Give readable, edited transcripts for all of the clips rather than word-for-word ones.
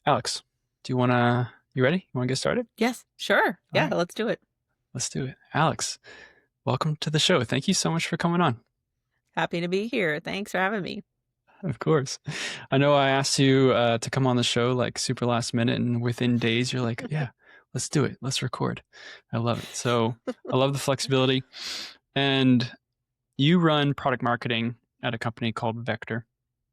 Alex, you ready? You want to get started? Yes, sure. All Yeah, right, let's do it. let's do it. Alex, welcome to the show. Thank you so much for coming on. Happy to be here. Thanks for having me. Of course. I know I asked you to come on the show like super last minute, and within days, you're like, yeah, let's do it. Let's record. I love it. So I love the flexibility. And you run product marketing at a company called Vector,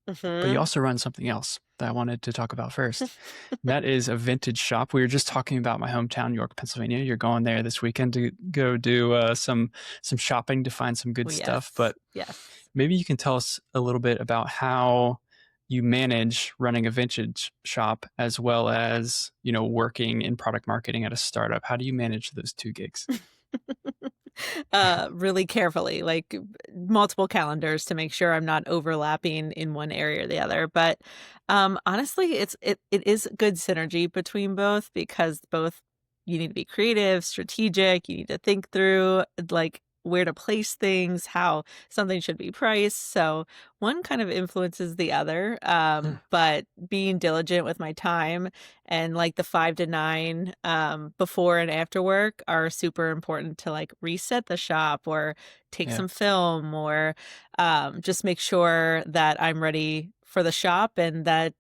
but you hmm also run something else that I wanted to talk about first. That is a vintage shop. We were just talking about my hometown, York, Pennsylvania. You're going there this weekend to go do some shopping to find some good Oh, stuff. yes. But Yes. maybe you can tell us a little bit about how you manage running a vintage shop as well as working in product marketing at a startup. How do you manage those two gigs? Really carefully, like multiple calendars to make sure I'm not overlapping in one area or the other. But honestly, it is good synergy between both because both you need to be creative, strategic, you need to think through like where to place things, how something should be priced. So one kind of influences the other. Hmm. But being diligent with my time and like the 5 to 9 before and after work are super important to like reset the shop or take Yeah. some film or just make sure that I'm ready for the shop and that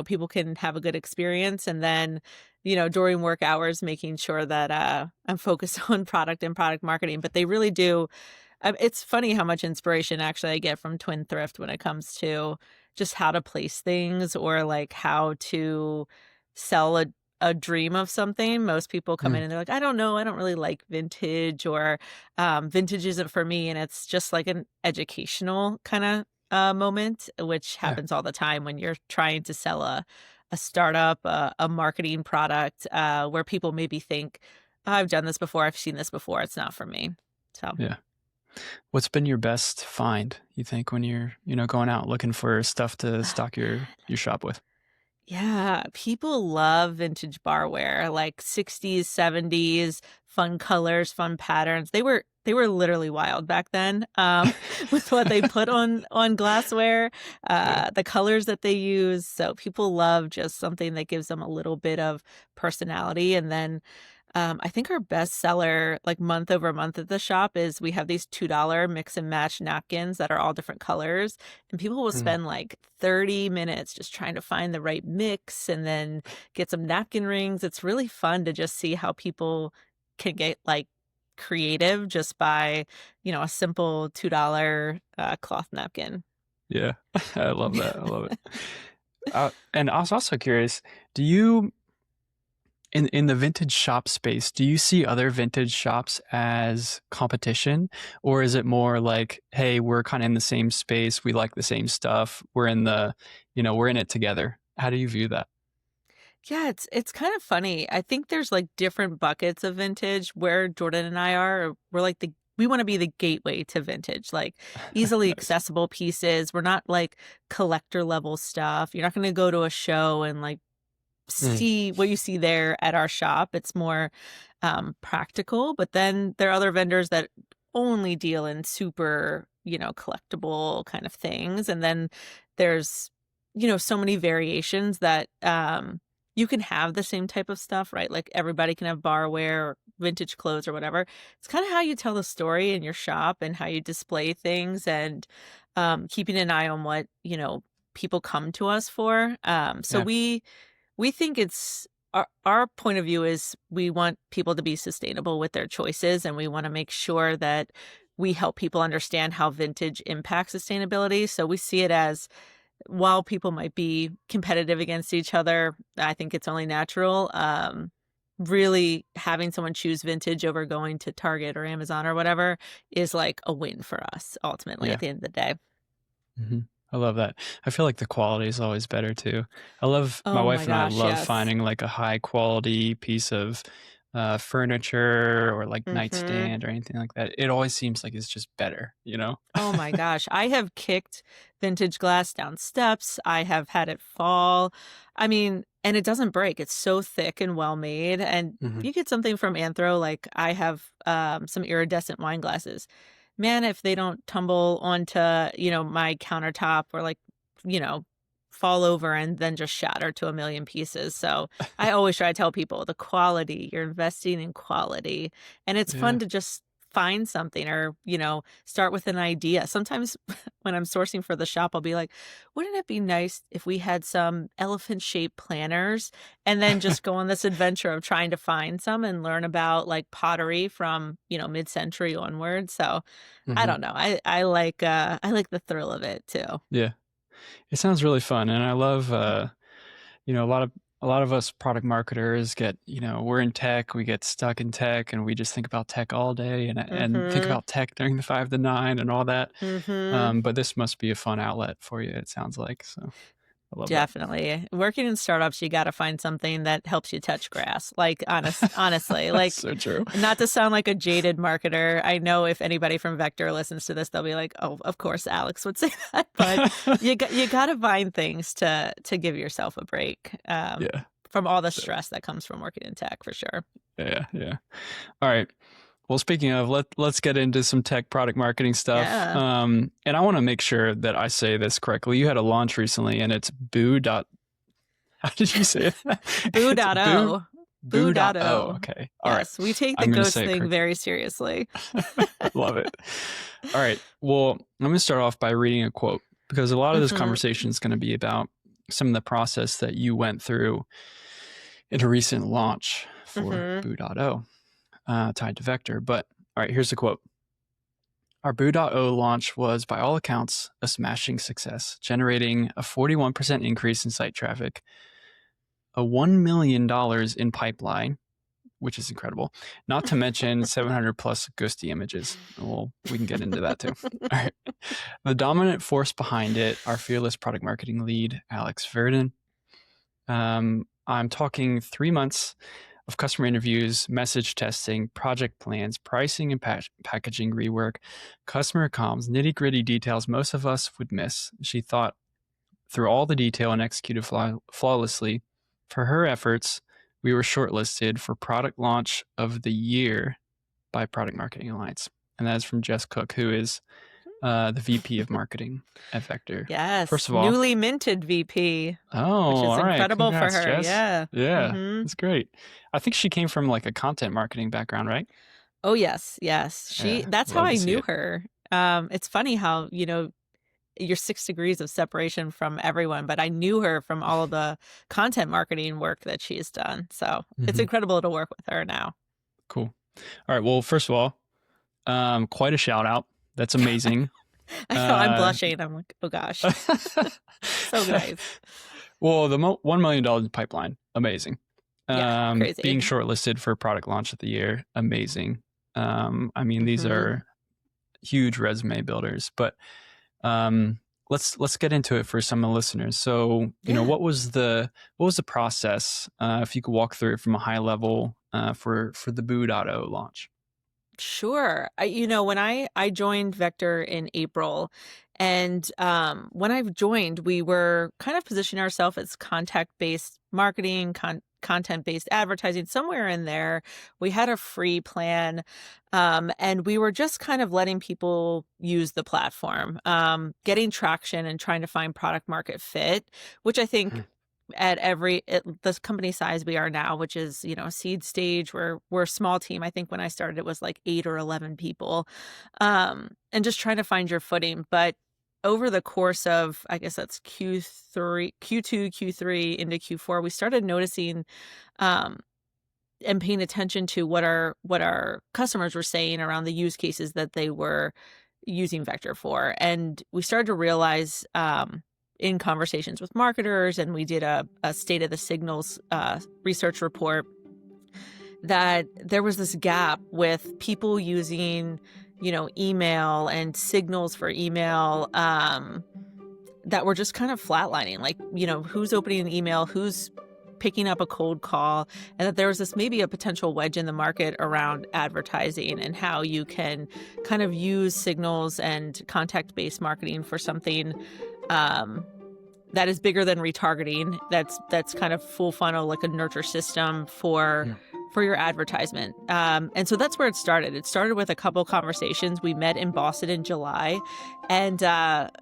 people can have a good experience. And then during work hours making sure that I'm focused on product and product marketing. But they really do. It's funny how much inspiration actually I get from Twin Thrift when it comes to just how to place things or like how to sell a dream of something. Most people come Hmm. in and they're like, I don't know, I don't really like vintage or vintage isn't for me. And it's just like an educational kind of moment, which Yeah. happens all the time when you're trying to sell a startup, a marketing product, where people maybe think, "Oh, I've done this before, I've seen this before, it's not for me." So Yeah. What's been your best find, you think, when you're, going out looking for stuff to oh stock your man. your shop with? Yeah, people love vintage barware, like 60s, 70s, fun colors, fun patterns. They were literally wild back then, with what they put on glassware, Yeah. the colors that they use. So people love just something that gives them a little bit of personality. And then I think our best seller, like month over month at the shop, is we have these $2 mix and match napkins that are all different colors. And people will Mm. spend like 30 minutes just trying to find the right mix and then get some napkin rings. It's really fun to just see how people can get like creative just by, a simple $2 cloth napkin. Yeah. I love that. I love it. And I was also curious, do you in the vintage shop space, do you see other vintage shops as competition, or is it more like, hey, we're kind of in the same space, we like the same stuff, we're in it together? How do you view that? Yeah, it's kind of funny. I think there's like different buckets of vintage where Jordan and I are. We're like we want to be the gateway to vintage, like easily Nice. accessible pieces. We're not like collector level stuff. You're not going to go to a show and like Mm. see what you see there at our shop. It's more practical. But then there are other vendors that only deal in super, collectible kind of things. And then there's, so many variations that you can have the same type of stuff, right? Like everybody can have barware or vintage clothes or whatever. It's kind of how you tell the story in your shop and how you display things and keeping an eye on what, people come to us for. So Yeah. we think it's our point of view is we want people to be sustainable with their choices, and we want to make sure that we help people understand how vintage impacts sustainability. So we see it as while people might be competitive against each other, I think it's only natural. Really having someone choose vintage over going to Target or Amazon or whatever is like a win for us ultimately at Yeah. the end of the day. Hmm. I love that. I feel like the quality is always better too. My Oh my wife and I gosh, love yes. finding like a high quality piece of furniture or like Mhm. nightstand or anything like that. It always seems like it's just better, you know? Oh my gosh. I have kicked vintage glass down steps. I have had it fall. I mean, and it doesn't break. It's so thick and well made. And Hmm. you get something from Anthro, like I have some iridescent wine glasses. Man, if they don't tumble onto, my countertop or like, you know, fall over and then just shatter to a million pieces. So I always try to tell people the quality, you're investing in quality. And it's fun Yeah. to just find something or, start with an idea. Sometimes when I'm sourcing for the shop, I'll be like, wouldn't it be nice if we had some elephant shaped planners and then just go on this adventure of trying to find some and learn about like pottery from, mid-century onward. So I Hmm. don't know. I like the thrill of it too. Yeah. It sounds really fun. And I love, a lot of us product marketers get, we're in tech, we get stuck in tech and we just think about tech all day and think Mhm. about tech during the 5 to 9 and all that. Mhm. But this must be a fun outlet for you, it sounds like. So I love that. Definitely. Working in startups, you gotta find something that helps you touch grass. Like, honestly, That's like, so true. not to sound like a jaded marketer. I know if anybody from Vector listens to this, they'll be like, "Oh, of course, Alex would say that." But you gotta find things to give yourself a break, Yeah. from all the So, stress that comes from working in tech, for sure. yeah. Yeah. All right. Well, speaking of, let's get into some tech product marketing stuff. Yeah. And I want to make sure that I say this correctly. You had a launch recently, and it's Boo. How did you say it? It's Boo. BOO.O. Boo.O. BOO.O. Okay. All right. Yes, we take the I'm going to ghost say it thing correctly. very seriously. Love it. All right. Well, I'm going to start off by reading a quote because a lot of this Mhm. conversation is going to be about some of the process that you went through in a recent launch for Mhm. Boo.O, tied to Vector. But all right, here's the quote. Our BOO.O launch was, by all accounts, a smashing success, generating a 41% increase in site traffic, a $1 million in pipeline, which is incredible, not to mention 700 plus ghosty images. Well, we can get into that too. All right. The dominant force behind it, our fearless product marketing lead, Alex Virden. I'm talking 3 months of customer interviews, message testing, project plans, pricing and packaging rework, customer comms, nitty gritty details most of us would miss. She thought through all the detail and executed flawlessly. For her efforts, we were shortlisted for Product Launch of the Year by Product Marketing Alliance. And that is from Jess Cook, who is the VP of Marketing at Vector. Yes, First of all, newly minted VP, oh, which is all right. incredible for Congrats, her. Jess. Yeah. Yeah, Mhm. that's great. I think she came from like a content marketing background, right? Oh, yes, yes. Yeah, That's how love to I see knew it. her. It's funny how, you're 6 degrees of separation from everyone, but I knew her from all of the content marketing work that she's done. So, it's Hmm. incredible to work with her now. Cool. All right. Well, first of all, quite a shout out. That's amazing. I know, I'm Uh, blushing. I'm like, "Oh gosh." So nice. well, the $1 million in pipeline, amazing. Yeah, Being crazy. shortlisted for product launch of the year, amazing. I mean, these Mhm. are huge resume builders, but um, let's get into it for some of the listeners. So, Yeah. what was the process? If you could walk through it from a high level for the Boo.O launch. Sure. When I joined Vector in April, and when I joined, we were kind of positioning ourselves as contact-based marketing, content-based advertising, somewhere in there. We had a free plan, and we were just kind of letting people use the platform, getting traction and trying to find product market fit, which I think at the company size we are now, which is, seed stage, we're a small team. I think when I started, it was like 8 or 11 people, and just trying to find your footing. But over the course of, I guess that's Q2, Q3 into Q4, we started noticing, um, and paying attention to what our customers were saying around the use cases that they were using Vector for. And we started to realize, in conversations with marketers, and we did a state of the signals research report, that there was this gap with people using, email and signals for email, that were just kind of flatlining. Like, who's opening an email, who's picking up a cold call, and that there was this maybe a potential wedge in the market around advertising and how you can kind of use signals and contact-based marketing for something, um, that is bigger than retargeting. That's kind of full funnel, like a nurture system for Yeah. your advertisement. And so that's where it started. It started with a couple conversations. We met in Boston in July, and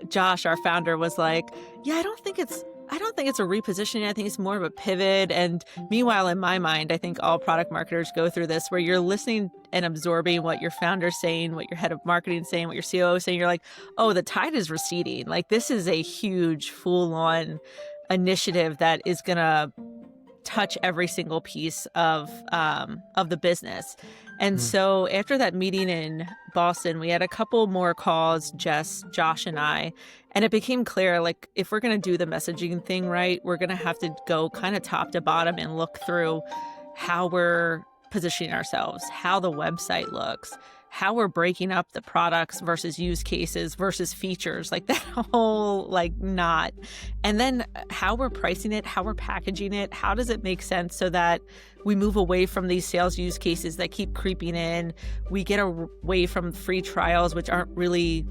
Josh, our founder, was like, "Yeah, I don't think it's I don't think it's a repositioning. I think it's more of a pivot. And meanwhile, in my mind, I think all product marketers go through this where you're listening and absorbing what your founder's saying, what your head of marketing is saying, what your COO is saying. You're like, oh, the tide is receding. Like, this is a huge, full-on initiative that is going to touch every single piece of the business. And Mm, so after that meeting in Boston, we had a couple more calls, Josh and I, and it became clear, like, if we're going to do the messaging thing right, we're going to have to go kind of top to bottom and look through how we're positioning ourselves, how the website looks, how we're breaking up the products versus use cases versus features, like that whole like knot. And then how we're pricing it, how we're packaging it, how does it make sense so that we move away from these sales use cases that keep creeping in. We get away from free trials, which aren't really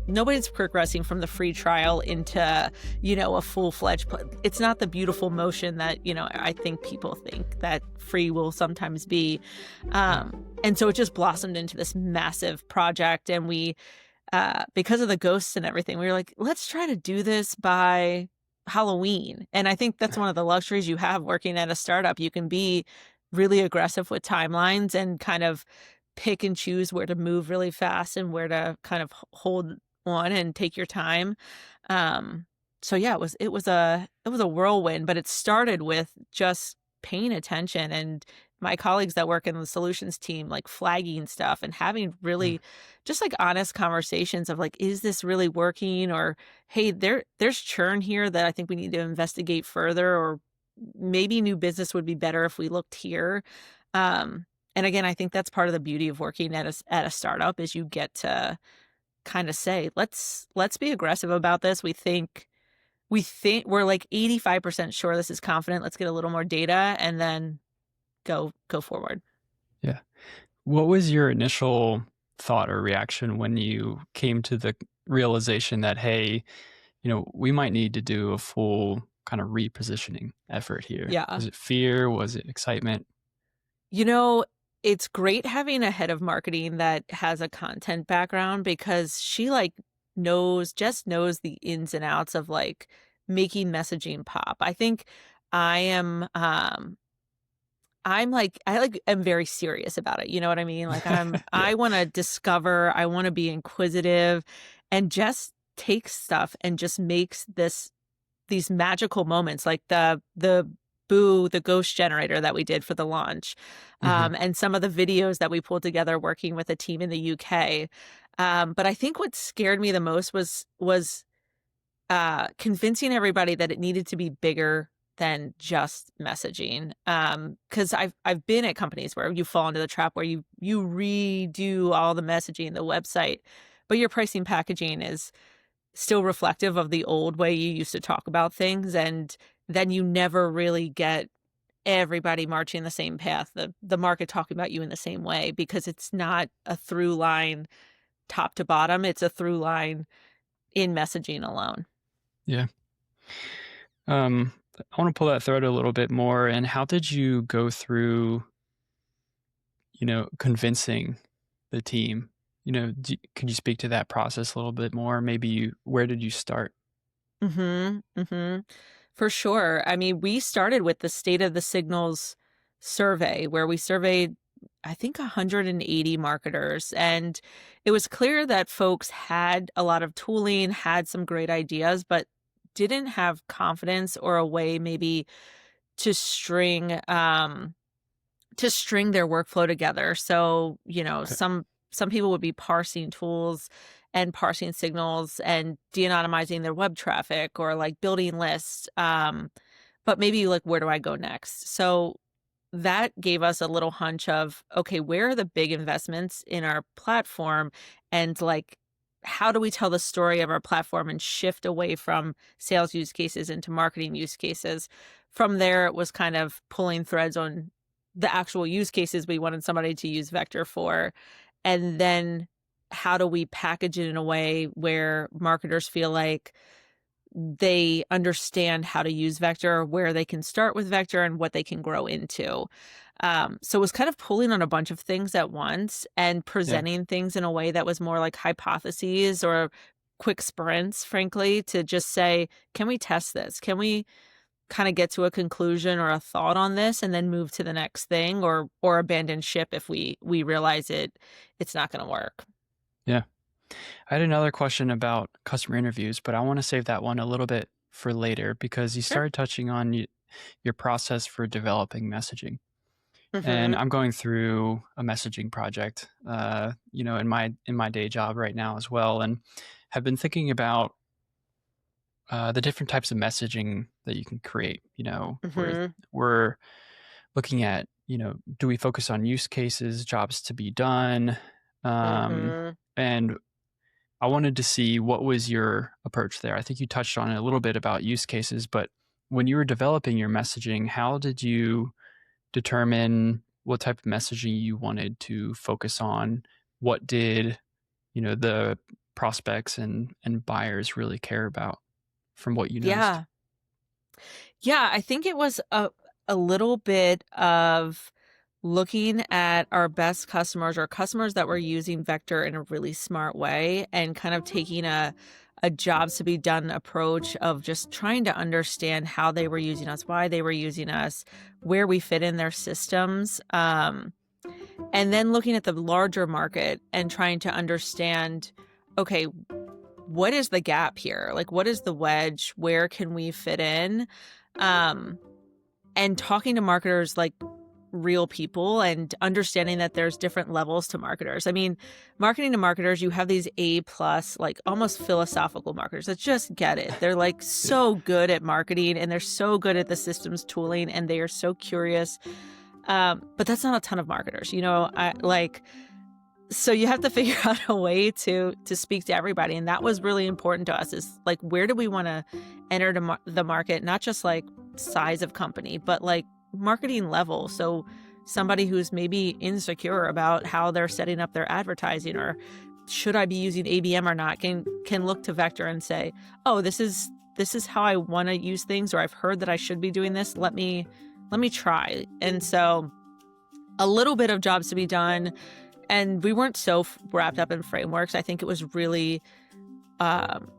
nobody's progressing from the free trial into, a full-fledged it's not the beautiful motion that, I think people think that free will sometimes be. yeah. And so it just blossomed into this massive project. And we, because of the ghosts and everything, we were like, let's try to do this by Halloween. And I think that's one of the luxuries you have working at a startup. You can be really aggressive with timelines and kind of pick and choose where to move really fast and where to kind of hold on and take your time. So yeah, it was a whirlwind, but it started with just paying attention and my colleagues that work in the solutions team like flagging stuff and having Mm, really just like honest conversations of like, is this really working? Or hey, there's churn here that I think we need to investigate further, or maybe new business would be better if we looked here. Um, and again, I think that's part of the beauty of working at a startup is you get to kind of say, let's be aggressive about this. We think we're like 85% sure this is confident. Let's get a little more data and then go forward. yeah. What was your initial thought or reaction when you came to the realization that, hey, we might need to do a full kind of repositioning effort here? Yeah. Was it fear? Was it excitement? You know, it's great having a head of marketing that has a content background because she like knows the ins and outs of like making messaging pop. I think I am I'm like I like am very serious about it. You know what I mean? Like Yeah. I want to discover, I want to be inquisitive and just takes stuff and just makes these magical moments like the BOO, the ghost generator that we did for the launch, Mhm. and some of the videos that we pulled together working with a team in the UK. But I think what scared me the most was convincing everybody that it needed to be bigger than just messaging. Because I've been at companies where you fall into the trap where you redo all the messaging, the website, but your pricing packaging is still reflective of the old way you used to talk about things, and then you never really get everybody marching the same path, the market talking about you in the same way, because it's not a through line top to bottom, it's a through line in messaging alone. Yeah. Um, I want to pull that thread a little bit more. And how did you go through, convincing the team? Could you speak to that process a little bit more? Where did you start? Mhm, mhm. For sure. I mean, we started with the State of the Signals survey where we surveyed, I think, 180 marketers. And it was clear that folks had a lot of tooling, had some great ideas, but didn't have confidence or a way maybe to string to string their workflow together. So, Okay. some people would be parsing tools and parsing signals and de-anonymizing their web traffic or like building lists. But maybe like where do I go next? So that gave us a little hunch of, okay, where are the big investments in our platform, and like how do we tell the story of our platform and shift away from sales use cases into marketing use cases. From there it was kind of pulling threads on the actual use cases we wanted somebody to use vector for, and then how do we package it in a way where marketers feel like they understand how to use vector, where they can start with vector and what they can grow into. So it was kind of pulling on a bunch of things at once and Yeah. presenting things in a way that was more like hypotheses or quick sprints, frankly, to just say, can we test this? Can we kind of get to a conclusion or a thought on this and then move to the next thing, or abandon ship if we realize it's not going to work. Yeah. I had another question about customer interviews, but I want to save that one a little bit for later because you Sure. started touching on your process for developing messaging. And Mhm. I'm going through a messaging project, in my day job right now as well, and have been thinking about the different types of messaging that you can create. Mhm. We're looking at, do we focus on use cases, jobs to be done, Mhm. and I wanted to see what was your approach there. I think you touched on it a little bit about use cases, but when you were developing your messaging, how did you determine what type of messaging you wanted to focus on? What did, the prospects and buyers really care about from what you noticed? Yeah. Yeah, I think it was a little bit of looking at our best customers or customers that were using Vector in a really smart way and kind of taking a jobs to be done approach of just trying to understand how they were using us, why they were using us, where we fit in their systems. And then looking at the larger market and trying to understand, okay, what is the gap here? Like, what is the wedge? Where can we fit in? Um, and talking to marketers like real people and understanding that there's different levels to marketers. I mean, marketing to marketers, you have these A plus, like almost philosophical marketers that just get it. They're like Yeah. so good at marketing and they're so good at the systems tooling and they are so curious. But that's not a ton of marketers, I like, so you have to figure out a way to speak to everybody, and that was really important to us is, like, where do we wanna enter the market, not just, like, size of company, but, like, marketing level, so somebody who's maybe insecure about how they're setting up their advertising or should I be using ABM or not, can look to Vector and say, "Oh, this is how I wanna use things," or, "I've heard that I should be doing this, let me try," and so, a little bit of jobs to be done, and we weren't so wrapped up in frameworks. I think it was really um,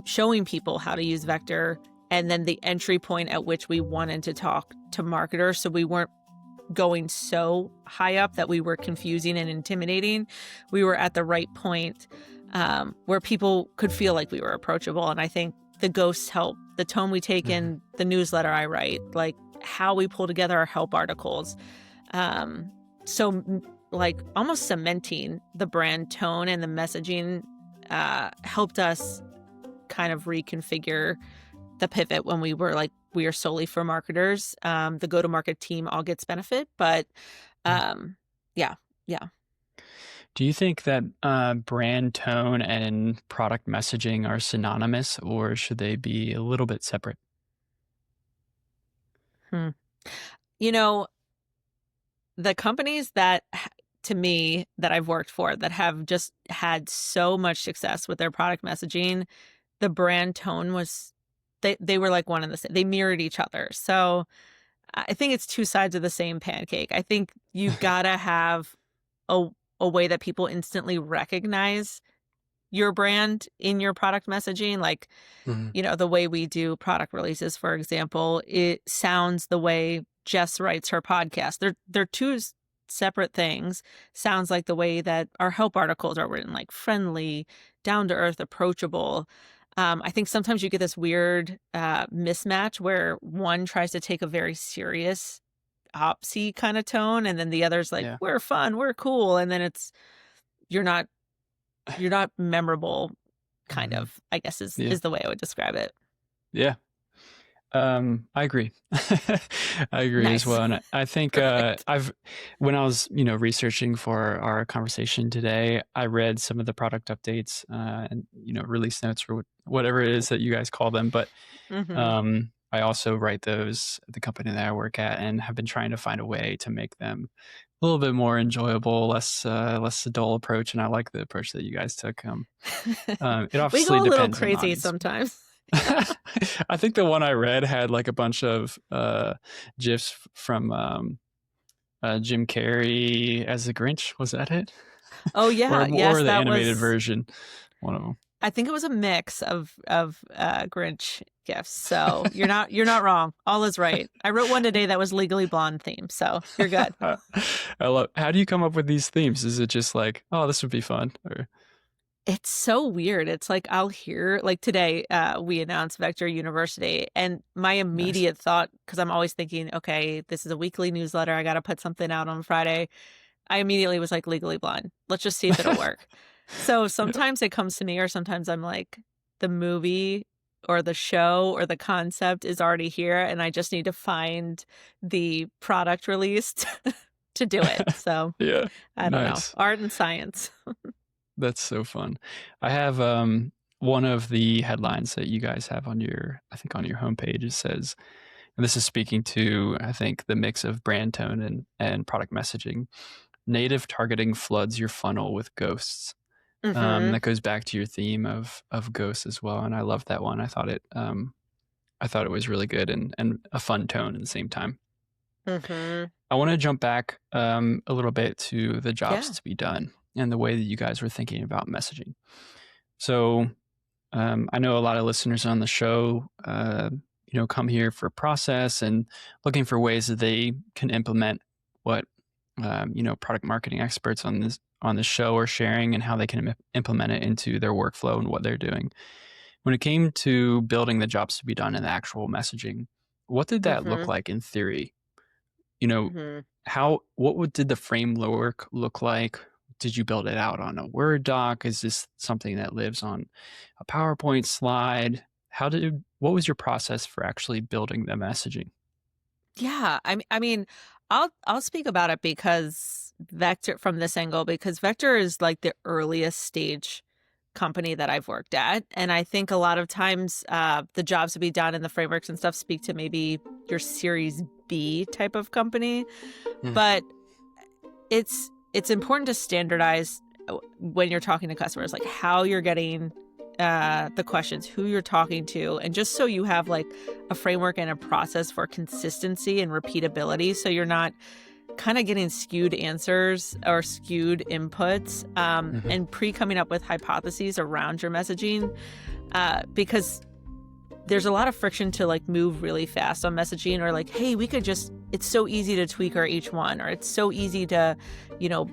showing people how to use Vector, and then the entry point at which we wanted to talk to marketers, so we weren't going so high up that we were confusing and intimidating. We were at the right point where people could feel like we were approachable, and I think the ghosts help. The tone we take Mhm. in the newsletter I write, like how we pull together our help articles, um, so, like, almost cementing the brand tone and the messaging, helped us kind of reconfigure the pivot when we were like, we are solely for marketers. The go-to-market team all gets benefit, but, Yeah. um, yeah, yeah. Do you think that brand tone and product messaging are synonymous, or should they be a little bit separate? Hmm. You know, the companies that to me, that I've worked for that have just had so much success with their product messaging, the brand tone was they were like one and the same. They mirrored each other. So, I think it's two sides of the same pancake. I think you gotta have a a way that people instantly recognize your brand in your product messaging, like, Mhm. the way we do product releases, for example, it sounds the way Jess writes her podcast. They're two separate things. Sounds like the way that our help articles are written, like friendly, down to earth, approachable. I think sometimes you get this weird mismatch where one tries to take a very serious, opsy kind of tone, and then the other's like, Yeah. "We're fun, we're cool," and then it's you're not you're not memorable. Kind Mhm. of, I guess is Yeah. is the way I would describe it. Yeah. I agree. I agree as Nice. well, and I think Perfect. when I was researching for our conversation today, I read some of the product updates and release notes or whatever it is that you guys call them. But Mhm. I also write those at the company that I work at, and have been trying to find a way to make them a little bit more enjoyable, less a dull approach. And I like the approach that you guys took. It We obviously go a little depends on the crazy audience. sometimes. I think the one I read had like a bunch of gifs from Jim Carrey as the Grinch. Was that it? Oh, or yeah. Yes, or the that animated was version? One of them. I think it was a mix of Grinch gifts. So you're not wrong. All is right. I wrote one today that was Legally Blonde theme, so you're good. I love. How do you come up with these themes? Is it just like, oh, this would be fun, or It's so weird. It's like I'll hear like today we announced Vector University, and my nice? immediate thought, because I'm always thinking, okay, this is a weekly newsletter. I got to put something out on Friday. I immediately was like Legally Blonde. Let's just see if it'll work. So Yeah. sometimes it comes to me, or sometimes I'm like, the movie or the show or the concept is already here, and I just need to find the product released to do it. So Yeah. I don't know. Nice. Art and science. That's so fun. I have one of the headlines that you guys have on your, I think on your homepage. It says, and this is speaking to, I think, the mix of brand tone and product messaging. Native targeting floods your funnel with ghosts. Mm-hmm. That goes back to your theme of ghosts as well, and I love that one. I thought it was really good and a fun tone at the same time. Mm-hmm. I want to jump back a little bit to the jobs Yeah. to be done and the way that you guys were thinking about messaging. So I know a lot of listeners on the show, come here for process and looking for ways that they can implement what product marketing experts on this show are sharing and how they can implement it into their workflow and what they're doing. When it came to building the jobs to be done and the actual messaging, what did that look Mm-hmm. like in theory? You know, Mm-hmm. did the framework look like? Did you build it out on a Word doc? Is this something that lives on a PowerPoint slide? What was your process for actually building the messaging? Yeah, I mean, I'll speak about it because Vector from this angle, because Vector is like the earliest stage company that I've worked at, and I think a lot of times the jobs to be done and the frameworks and stuff speak to maybe your Series B type of company, Mm, but it's important to standardize when you're talking to customers, like how you're getting the questions, who you're talking to, and just so you have like a framework and a process for consistency and repeatability, so you're not kind of getting skewed answers or skewed inputs, mhm. and coming up with hypotheses around your messaging, because there's a lot of friction to like move really fast on messaging, or like, hey, we could just, it's so easy to tweak our H1, or it's so easy to, you know,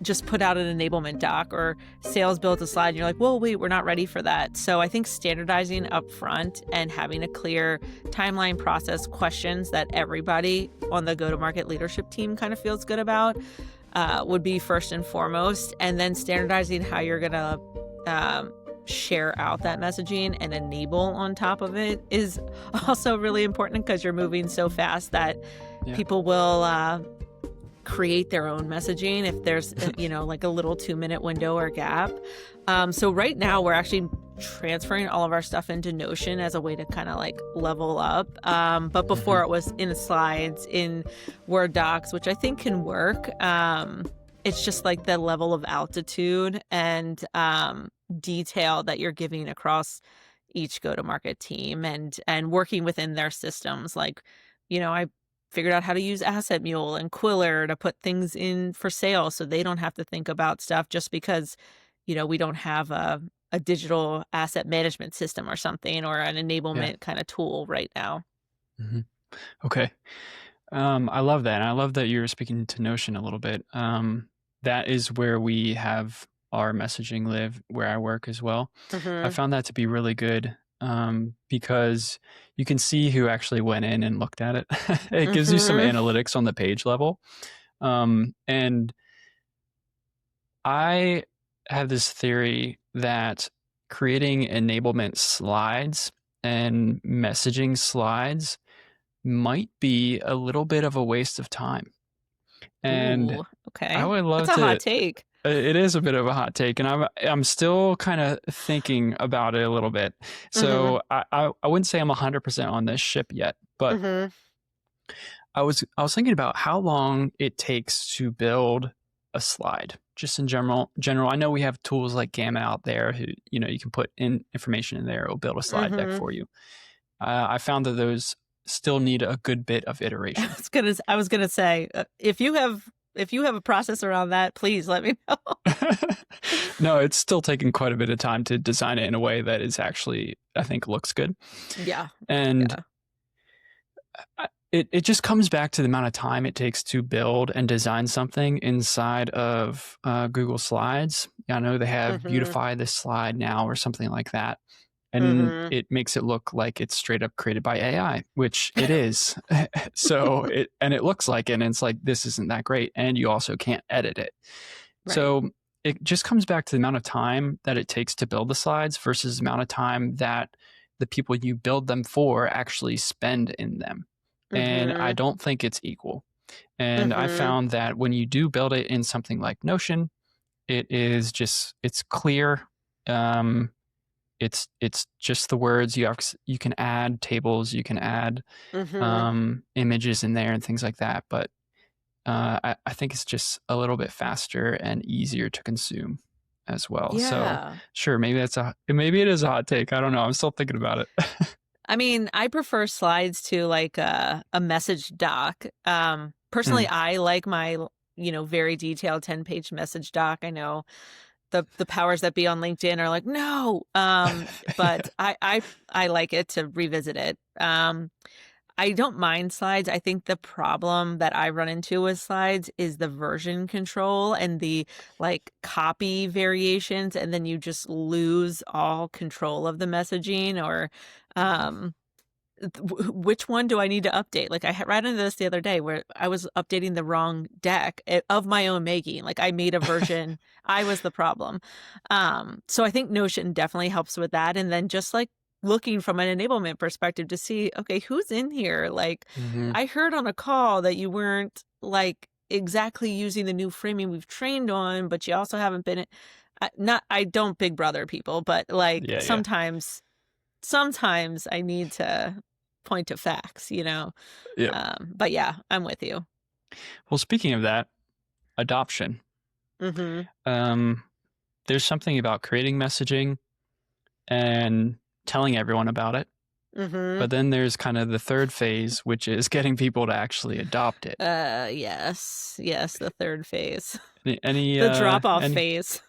just put out an enablement doc, or sales builds a slide and you're like, well, wait, we're not ready for that. So I think standardizing up front and having a clear timeline, process, questions that everybody on the go-to-market leadership team kind of feels good about would be first and foremost. And then standardizing how you're going to share out that messaging and enable on top of it is also really important, because you're moving so fast that Yeah. people will create their own messaging if there's like a little 2-minute window or gap. So right now we're actually transferring all of our stuff into Notion as a way to kind of like level up, but before Mhm. it was in slides, in Word docs, which I think can work. It's just like the level of altitude and detail that you're giving across each go-to-market team, and working within their systems. Like, I figured out how to use Asset Mule and Quiller to put things in for sale, so they don't have to think about stuff just because, we don't have a digital asset management system or something, or an Yeah. enablement kind of tool right now. Mhm. Okay. I love that. And I love that you're speaking to Notion a little bit. That is where we have our messaging live, where I work as well. I Hmm. found that to be really good because you can see who actually went in and looked at it. It gives you some Hmm. analytics on the page level. And I have this theory that creating enablement slides and messaging slides might be a little bit of a waste of time. And Ooh, I okay. would That's love a hot to. take. It is a bit of a hot take, and I'm still kind of thinking about it a little bit. Hmm. So I wouldn't say I'm 100% on this ship yet, but Hmm. I was thinking about how long it takes to build a slide. Just in general, I know we have tools like Gamma out there who you can put in information in there. It'll build a slide deck Hmm. for you. I found that those still need a good bit of iteration. I was gonna say, if you have if you have a process around that, please let me know. No, it's still taking quite a bit of time to design it in a way that is actually, I think, looks good. Yeah. And Yeah. it just comes back to the amount of time it takes to build and design something inside of Google Slides. I know they have Mm-hmm. Beautify this slide now or something like that. And Mm-hmm. it makes it look like it's straight up created by AI, which it is. So it looks like it, and it's like, this isn't that great. And you also can't edit it. Right. So it just comes back to the amount of time that it takes to build the slides versus the amount of time that the people you build them for actually spend in them. And I Mm-hmm. don't think it's equal. And I Mm-hmm. found that when you do build it in something like Notion, it's clear. It's just the words. You can add tables, you can add Mm-hmm. images in there and things like that. But I think it's just a little bit faster and easier to consume as well. So Yeah. sure, maybe it is a hot take. I don't know. I'm still thinking about it. I mean, I prefer slides to like a message doc. Personally, Mm. I like my, very detailed 10-page message doc. I know the powers that be on LinkedIn are like, no. But I like it to revisit it. I don't mind slides. I think the problem that I run into with slides is the version control and the like copy variations, and then you just lose all control of the messaging or um which one do I need to update? Like I ran into this the other day where I was updating the wrong deck of my own making. Like I made a version, I was the problem. So I think Notion definitely helps with that. And then just like looking from an enablement perspective to see, okay, who's in here? Like Hmm. I heard on a call that you weren't like exactly using the new framing we've trained on, but you also haven't been. I don't big brother people, but like Yeah, yeah, sometimes I need to point to facts. yeah. But yeah, I'm with you. Well, speaking of that, adoption. Mhm. Um, there's something about creating messaging and telling everyone about it. Mhm. But then there's kind of the third phase, which is getting people to actually adopt it. Yes. Yes, the third phase. Any The drop-off any phase.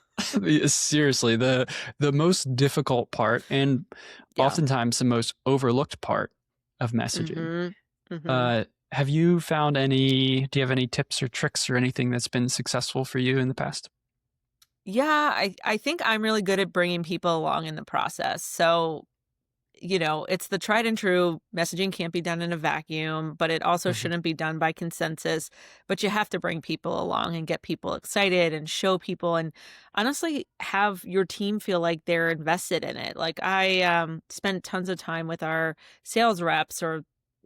seriously, the most difficult part and Yeah. oftentimes the most overlooked part of messaging. Mhm. Mhm. Uh, have you found do you have any tips or tricks or anything that's been successful for you in the past? Yeah, I think I'm really good at bringing people along in the process. So, it's the tried and true messaging can't be done in a vacuum, but it also Hmm. shouldn't be done by consensus. But you have to bring people along and get people excited and show people and honestly have your team feel like they're invested in it. Like I spent tons of time with our sales reps or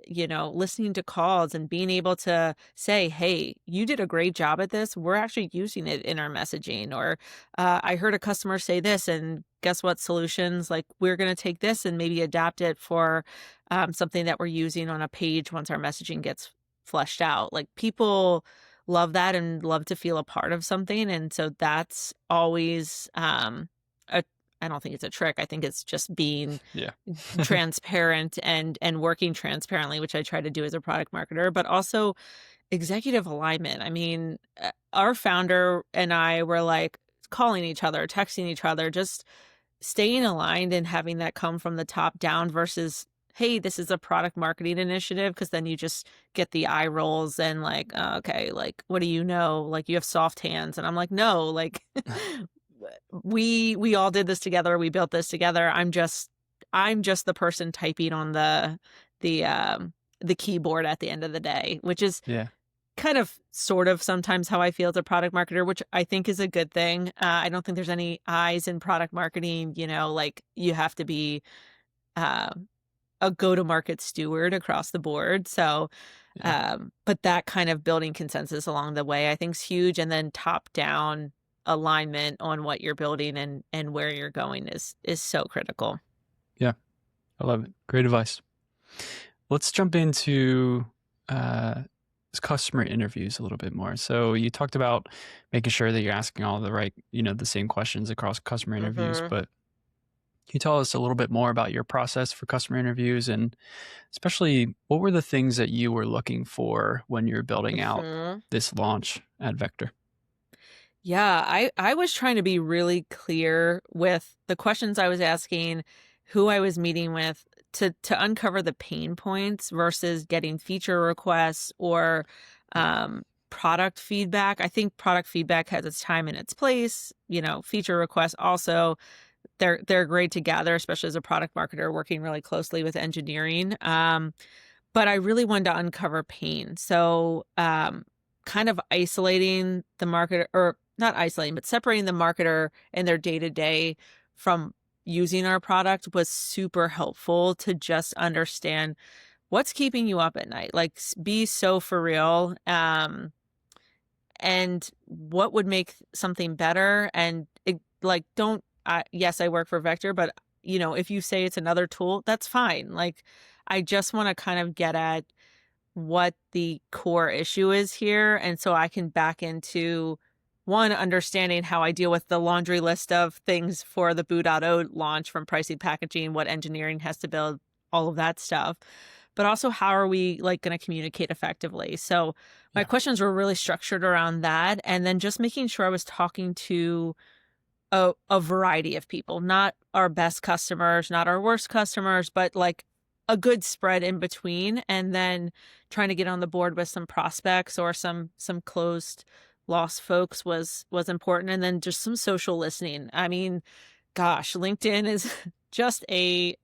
listening to calls and being able to say, hey, you did a great job at this. We're actually using it in our messaging. Or I heard a customer say this, and guess what? Solutions like we're going to take this and maybe adapt it for something that we're using on a page once our messaging gets fleshed out. Like people love that and love to feel a part of something. And so that's always a I don't think it's a trick. I think it's just being Yeah. transparent and working transparently, which I try to do as a product marketer, but also executive alignment. I mean, our founder and I were like calling each other, texting each other, just staying aligned and having that come from the top down versus, hey, this is a product marketing initiative. Cause then you just get the eye rolls and like, "Oh, okay, like, what do you know? Like, you have soft hands." And I'm like, no, like, we all did this together. We built this together. I'm just the person typing on the the keyboard at the end of the day, which is Yeah. kind of sort of sometimes how I feel as a product marketer, which I think is a good thing. I don't think there's any eyes in product marketing, like you have to be uh, a go-to-market steward across the board. So, Yeah. but that kind of building consensus along the way, I think is huge. And then top-down alignment on what you're building and where you're going is so critical. Yeah. I love it. Great advice. Let's jump into uh, customer interviews a little bit more. So you talked about making sure that you're asking all the right, the same questions across customer interviews, Mhm. but Can you tell us a little bit more about your process for customer interviews, and especially what were the things that you were looking for when you're building out Mhm. this launch at Vector? Yeah, I was trying to be really clear with the questions I was asking, who I was meeting with to uncover the pain points versus getting feature requests or product feedback. I think product feedback has its time and its place. Feature requests also they're great to gather, especially as a product marketer working really closely with engineering. But I really wanted to uncover pain. So, kind of isolating the marketer, or not isolating, but separating the marketer and their day to day from using our product was super helpful to just understand what's keeping you up at night. Like, be so for real. And what would make something better. And like, yes, I work for Vector, but if you say it's another tool, that's fine. Like, I just want to kind of get at what the core issue is here. And so I can back into one, understanding how I deal with the laundry list of things for the BOO.O launch, from pricing, packaging, what engineering has to build, all of that stuff. But also, how are we like going to communicate effectively? So my Yeah. questions were really structured around that. And then just making sure I was talking to a variety of people, not our best customers, not our worst customers, but like a good spread in between, and then trying to get on the board with some prospects or some closed lost folks was important, and then just some social listening. I mean, gosh, LinkedIn is just a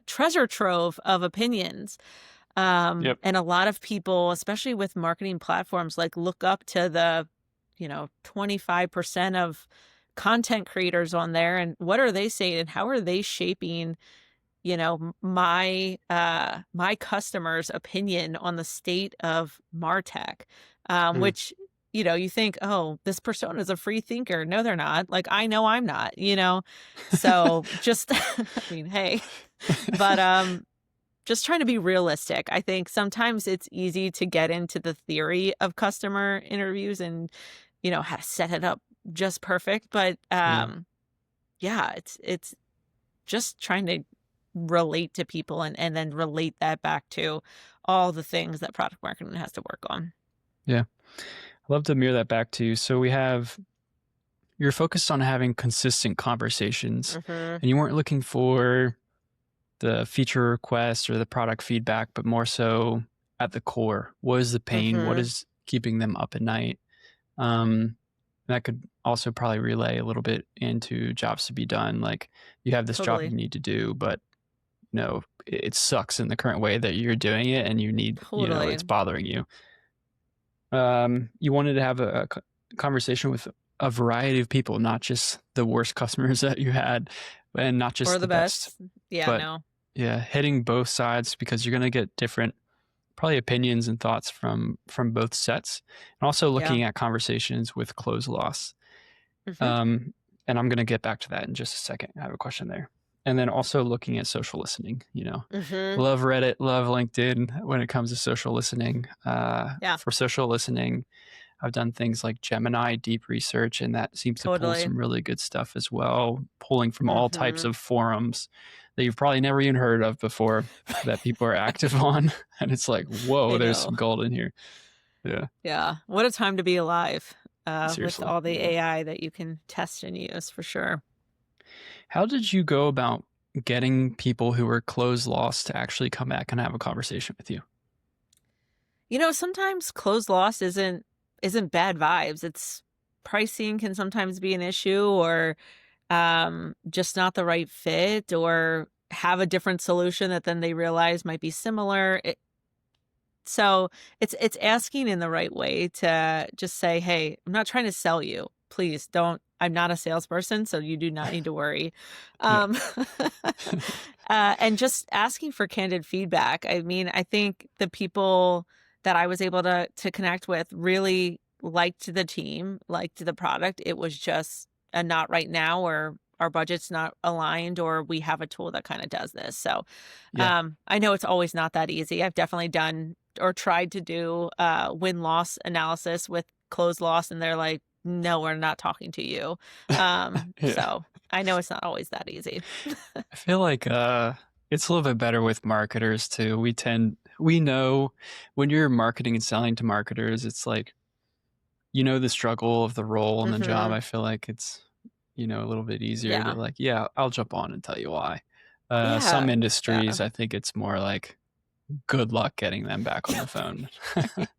treasure trove of opinions. Yep. And a lot of people, especially with marketing platforms, like look up to the 25% of content creators on there, and what are they saying and how are they shaping my customers' opinion on the state of MarTech, Mm. which you think, oh, this persona is a free thinker. No, they're not. Like, I know I'm not. So just I mean, hey, but just trying to be realistic. I think sometimes it's easy to get into the theory of customer interviews and how to set it up just perfect, but Yeah. yeah, it's just trying to relate to people, and then relate that back to all the things that product marketing has to work on. Yeah. I'd love to mirror that back to you. So you're focused on having consistent conversations, Mhm. and you weren't looking for the feature request or the product feedback, but more so at the core. What is the pain? What Mhm. is keeping them up at night? Um, that could also probably relay a little bit into jobs to be done. Like, you have this job Totally. you need to do, but it sucks in the current way that you're doing it, and it's Totally. bothering you. You wanted to have a conversation with a variety of people, not just the worst customers that you had, and not Or just the the best, best. Yeah, but no. yeah, hitting both sides, because you're going to get different probably opinions and thoughts from both sets, and also Yeah. looking at conversations with close loss. Mhm. Um, and I'm going to get back to that in just a second. I have a question there. And then also looking at social listening, Mhm. love Reddit, love LinkedIn when it comes to social listening. Yeah, For social listening, I've done things like Gemini deep research, and that seems to pull totally. some really good stuff as well, pulling from all types Mhm. of forums that you've probably never even heard of before that people are active on. And it's like, whoa, I there's know. some gold in here. Yeah, Yeah. What a time to be alive, with seriously. all the Yeah. AI that you can test and use, for sure. How did you go about getting people who were closed lost to actually come back and have a conversation with you? Sometimes closed loss isn't bad vibes. It's pricing can sometimes be an issue, or just not the right fit, or have a different solution that then they realize might be similar. So it's asking in the right way to just say, "Hey, I'm not trying to sell you. Please don't. I'm not a salesperson, so you do not need to worry." Yeah. Um, and just asking for candid feedback. I mean, I think the people that I was able to connect with really liked the team, liked the product. It was just a not right now, or our budget's not aligned, or we have a tool that kind of does this. So Yeah. I know it's always not that easy. I've definitely done or tried to do win-loss analysis with closed loss, and they're like, "No, we're not talking to you." Yeah. So I know it's not always that easy. I feel like it's a little bit better with marketers too. We know when you're marketing and selling to marketers, it's like, the struggle of the role and the job. Mm-hmm. I feel like it's, a little bit easier to Yeah. like, yeah, I'll jump on and tell you why. Some Yeah. Yeah. industries, I think it's more like good luck getting them back on the phone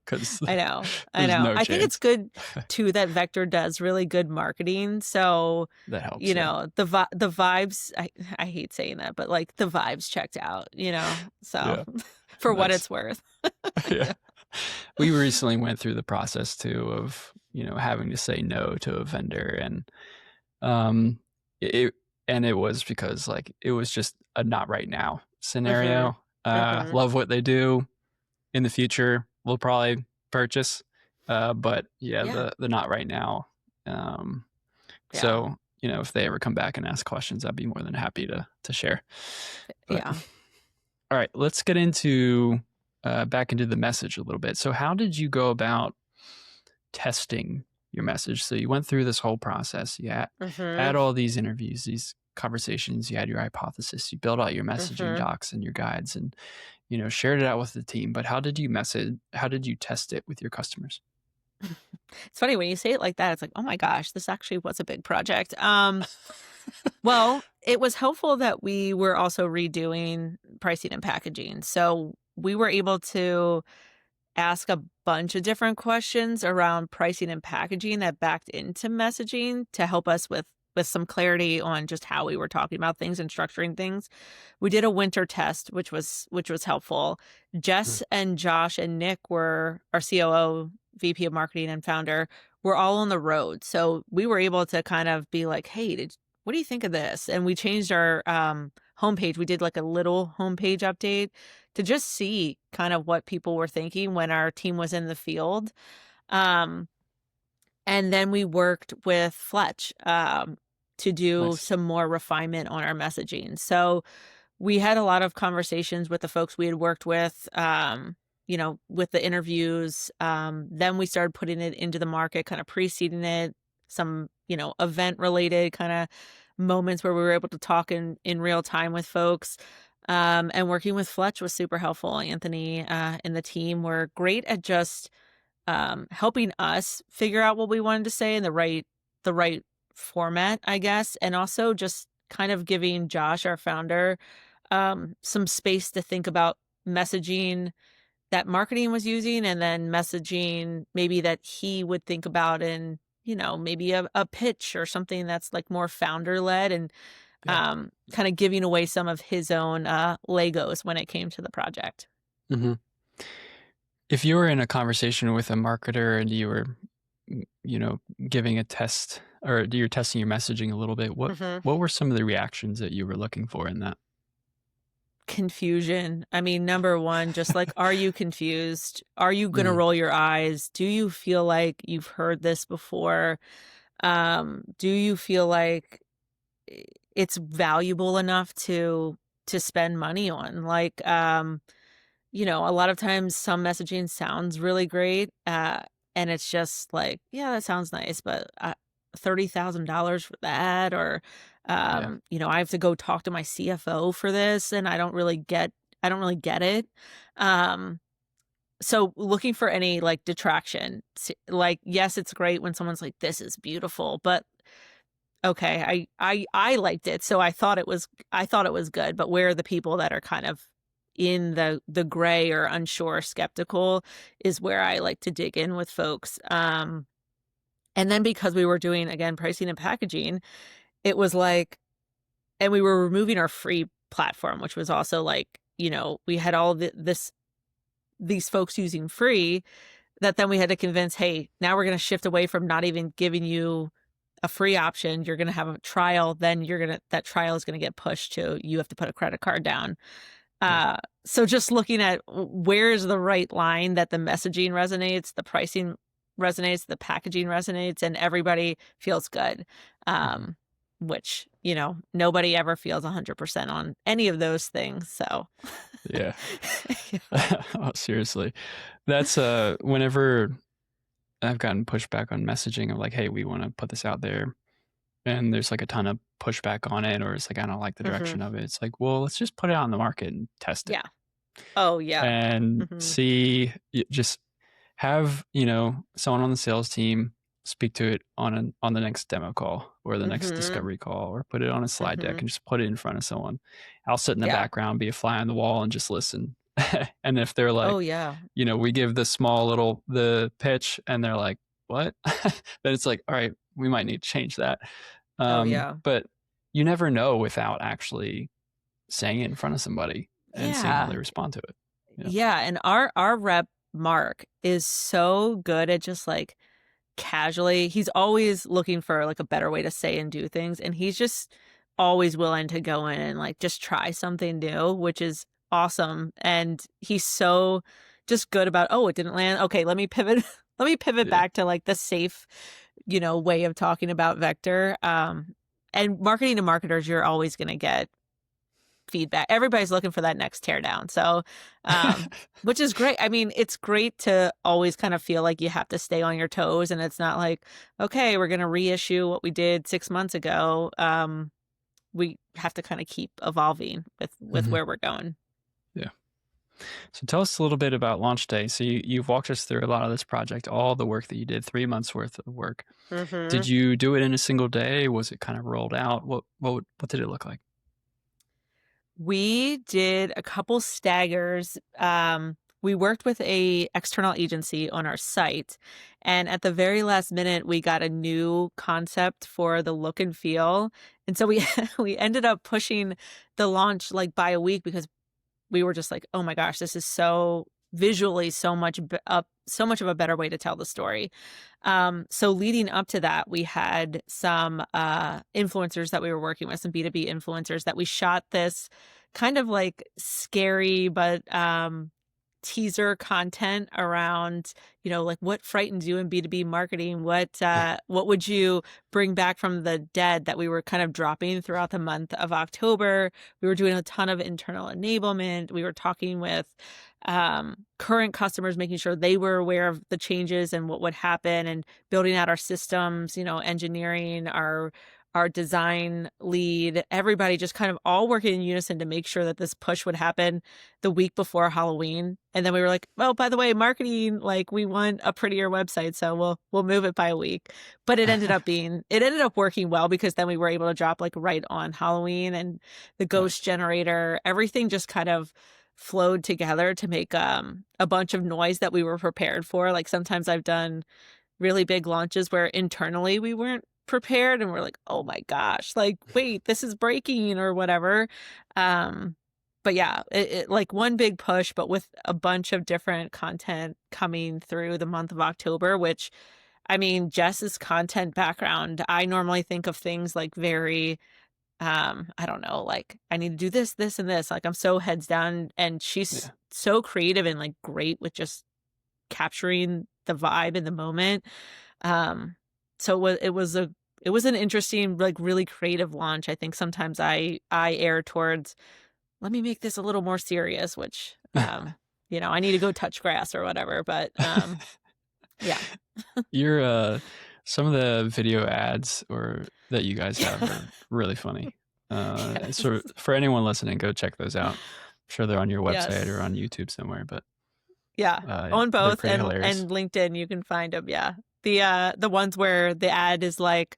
because I know. I there's know. no I think it's chance. good too that Vector does really good marketing. So, That helps, yeah. the vibes, I hate saying that, but like the vibes checked out, So Yeah, for what nice. it's worth. Yeah. Yeah. We recently went through the process too of, having to say no to a vendor, and um it and it was because like it was just a not right now Mhm. scenario. Mhm. Love what they do. In the future we'll probably purchase. But yeah, Yeah. the not right now. Um Yeah. so, if they ever come back and ask questions, I'd be more than happy to share. But Yeah. all right, let's get into back into the message a little bit. So how did you go about testing your message? So you went through this whole process. You had Mhm. all these interviews, these conversations. You had your hypothesis. You built out your messaging Mhm. docs and your guides, and shared it out with the team. But how did you message? How did you test it with your customers? It's funny when you say it like that, it's like, "Oh my gosh, this actually was a big project." Well, it was helpful that we were also redoing pricing and packaging. So we were able to ask a bunch of different questions around pricing and packaging that backed into messaging to help us with some clarity on just how we were talking about things and structuring things. We did a winter test, which was helpful. Mm. Jess and Josh and Nick were our COO, VP of marketing and founder, were all on the road. So we were able to kind of be like, "Hey, what do you think of this?" And we changed our homepage. We did like a little homepage update to just see kind of what people were thinking when our team was in the field. Um, and then we worked with Fletch to do Nice. some more refinement on our messaging. So we had a lot of conversations with the folks we had worked with, with the interviews. Then we started putting it into the market, kind of preceding it, some, event related kind of moments where we were able to talk in real time with folks. And working with Fletch was super helpful. Anthony and the team were great at just helping us figure out what we wanted to say in the right format, I guess, and also just kind of giving Josh, our founder, some space to think about messaging that marketing was using, and then messaging maybe that he would think about in, maybe a pitch or something that's like more founder led, and Yeah. kind of giving away some of his own Legos when it came to the project. hmm If you were in a conversation with a marketer and you were, giving a test, or you're testing your messaging a little bit, what Mhm. what were some of the reactions that you were looking for in that? Confusion. I mean, number 1, just like, are you confused? Are you gonna Mm, roll your eyes? Do you feel like you've heard this before? Do you feel like I it's valuable enough to spend money on? Like, a lot of times some messaging sounds really great, and it's just like, "Yeah, that sounds nice, but, $30,000 for that," or, yeah. "I have to go talk to my CFO for this, and I don't really get it." Um, so looking for any, like, detraction. Like, yes, it's great when someone's like, "This is beautiful," but okay, I liked it, so I thought it was good, but where are the people that are kind of in the gray or unsure, skeptical is where I like to dig in with folks. And then because we were doing, again, pricing and packaging, it was like, and we were removing our free platform, which was also like, we had all these folks using free, that then we had to convince, "Hey, now we're gonna shift away from not even giving you a free option. You're gonna have a trial, then that trial is gonna get pushed to, you have to put a credit card down." Yeah. So just looking at where is the right line that the messaging resonates, the pricing resonates, the packaging resonates, and everybody feels good. hmm Um, which, nobody ever feels 100% on any of those things. So Yeah. yeah. Oh, seriously. That's whenever I've gotten pushback on messaging of like, hey, we want to put this out there. and there's like a ton of pushback on it, or it's like, I don't like the Mhm. direction of it. It's like, well, let's just put it out in the market and test it Yeah. Oh, yeah. and Mhm. see, just have, someone on the sales team speak to it on the next demo call or the next Mhm. discovery call, or put it on a slide deck Mhm. and just put it in front of someone. I'll sit in the Yeah. background, be a fly on the wall, and just listen. And if they're Oh, like, yeah. we give the pitch and they're like, what? Then it's like, all right, we might need to change that. Oh, yeah. But you never know without actually saying it in front of somebody and seeing how Yeah. they respond to it. Yeah. Yeah, and our rep, Mark, is so good at just, like, casually he's always looking for, like, a better way to say and do things, and he's just always willing to go in and, like, just try something new, which is awesome, and he's so just good about, "Oh, it didn't land. Okay, let me pivot let me pivot Yeah. back to, like, the safe, way of talking about vector." And marketing to marketers, you're always gonna get feedback. Everybody's looking for that next tear down. So, which is great. I mean, it's great to always kind of feel like you have to stay on your toes and it's not like, okay, we're going to reissue what we did 6 months ago. We have to kind of keep evolving with Mhm. where we're going. Yeah. So tell us a little bit about launch day. So you've walked us through a lot of this project, all the work that you did, 3 months worth of work. Did Mhm. you do it in a single day? Was it kind of rolled out? What did it look like? We did a couple staggers. We worked with a external agency on our site, and at the very last minute, we got a new concept for the look and feel, and so we we ended up pushing the launch like by a week because we were just like, oh my gosh, this is so visually so much of a better way to tell the story. So leading up to that, we had some influencers that we were working with, some B2B influencers that we shot this kind of like scary but teaser content around, like what frightens you in B2B marketing, what would you bring back from the dead that we were kind of dropping throughout the month of October. We were doing a ton of internal enablement. We were talking with current customers, making sure they were aware of the changes and what would happen, and building out our systems, engineering, our design lead, everybody just kind of all working in unison to make sure that this push would happen the week before Halloween. And then we were like, "Oh, by the way, marketing, like we want a prettier website, so we'll move it by a week." But it ended up working well because then we were able to drop like right on Halloween, and the ghost Nice. generator, everything just kind of flowed together to make a bunch of noise that we were prepared for. Like sometimes I've done really big launches where internally we weren't prepared and we're like, "Oh my gosh, like, wait, this is breaking," or whatever. Um, but yeah, it like one big push, but with a bunch of different content coming through the month of October, which I mean, Jess's content background, I normally think of things like very, I don't know, like I need to do this, this, and this. Like I'm so heads down, and she's Yeah. so creative and like great with just capturing the vibe in the moment. Um, so it was an interesting, like, really creative launch. I think sometimes I err towards, "Let me make this a little more serious," which, I need to go touch grass or whatever, but, yeah. Your some of the video ads or that you guys have are really funny. So Yes. for anyone listening, go check those out. I'm sure they're on your website or Yes. on YouTube somewhere, but Yeah. yeah, On they're both pretty hilarious. and LinkedIn, you can find them. Yeah. The ones where the ad is like,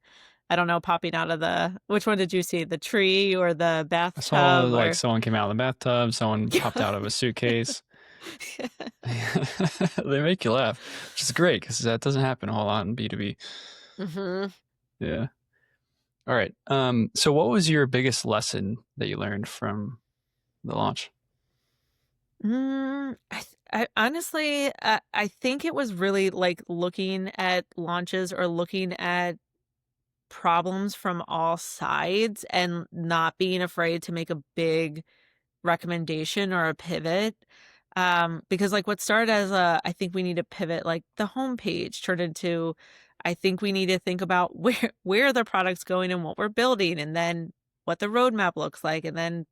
I don't know, popping out of which one did you see? The tree or the I saw bathtub like or someone came out of the bathtub, someone popped out of a suitcase. They make you laugh, which is great because that doesn't happen a whole lot in B2B. Mhm. Yeah. All right. So what was your biggest lesson that you learned from the launch? I honestly, I think it was really like looking at launches or looking at problems from all sides and not being afraid to make a big recommendation or a pivot. Because like what started as I think we need to pivot, like the homepage turned into, I think we need to think about where the product's going and what we're building, and then what the roadmap looks like, and then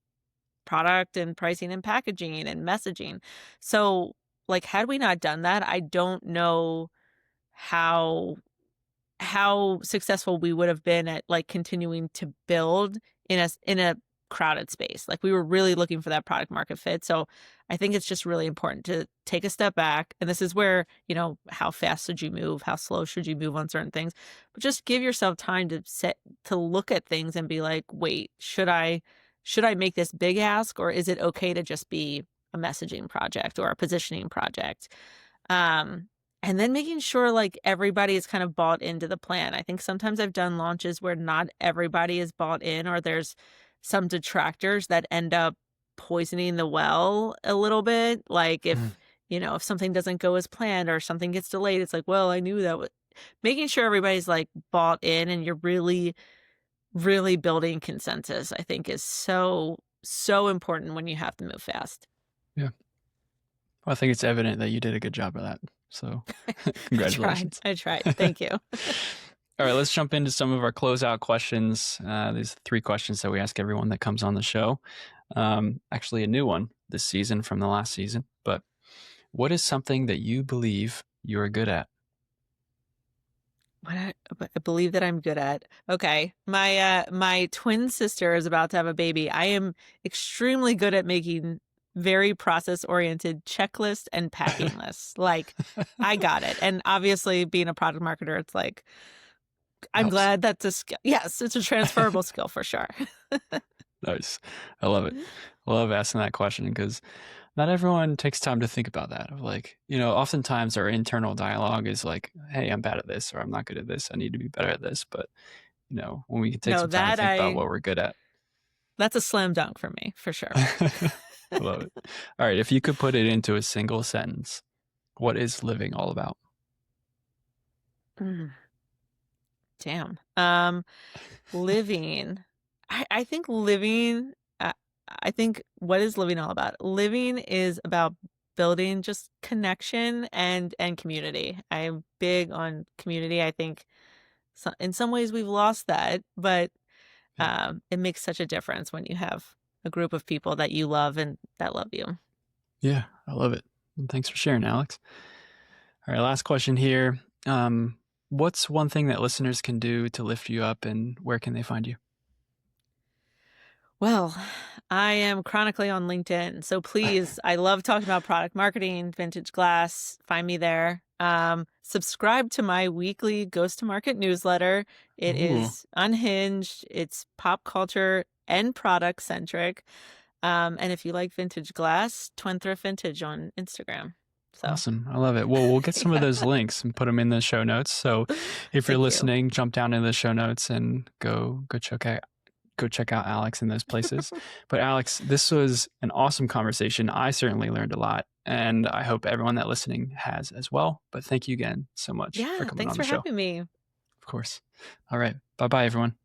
product and pricing and packaging and messaging. So, like, had we not done that, I don't know how how successful we would have been at like continuing to build in a crowded space. Like we were really looking for that product market fit. So I think it's just really important to take a step back. And this is where, how fast should you move? How slow should you move on certain things? But just give yourself time to look at things and be like, wait, should I make this big ask, or is it okay to just be a messaging project or a positioning project? Um, and then making sure like everybody is kind of bought into the plan. I think sometimes I've done launches where not everybody is bought in, or there's some detractors that end up poisoning the well a little bit. Like Mhm. if something doesn't go as planned or something gets delayed, it's like, well, I knew that making sure everybody's like bought in and you're really, really building consensus, I think is so, so important when you have to move fast. Yeah. Well, I think it's evident that you did a good job of that. So I tried. congratulations. I tried. Thank you. All right, let's jump into some of our closeout questions. These 3 questions that we ask everyone that comes on the show. Actually, a new one this season from the last season. But what is something that you believe you are good at? What I believe that I'm good at. Okay. My twin sister is about to have a baby. I am extremely good at making very process-oriented checklist and packing lists. Like, I got it. And obviously, being a product marketer, it's like, I'm Helps. glad that's a skill. Yes, it's a transferable skill for sure. Nice. I love it. I love asking that question because not everyone takes time to think about that. Of like, oftentimes our internal dialogue is like, hey, I'm bad at this, or I'm not good at this. I need to be better at this. But, when we can take No, some time to think about what we're good at. that's a slam dunk for me, for sure. I love it. All right. If you could put it into a single sentence, what is living all about? Mm, damn. Living. I think living, I think what is living all about? Living is about building just connection and community. I'm big on community. I think in some ways we've lost that, but Yeah. it makes such a difference when you have a group of people that you love and that love you. Yeah. I love it. And thanks for sharing, Alex. All right. Last question here. What's one thing that listeners can do to lift you up, and where can they find you? Well, I am chronically on LinkedIn. So please, I love talking about product marketing, vintage glass. Find me there. Subscribe to my weekly Ghost to Market newsletter. It Ooh, is unhinged, it's pop culture and product centric. And if you like vintage glass, Twin Thrift Vintage on Instagram. So, awesome. I love it. Well, we'll get some of yeah. those links and put them in the show notes. So if you're Thank you. listening, jump down into the show notes and go check out Alex in those places. But Alex, this was an awesome conversation. I certainly learned a lot, and I hope everyone that listening has as well. But thank you again so much for Yeah. coming Thanks on the for show. having me. Of course. All right. Bye-bye, everyone.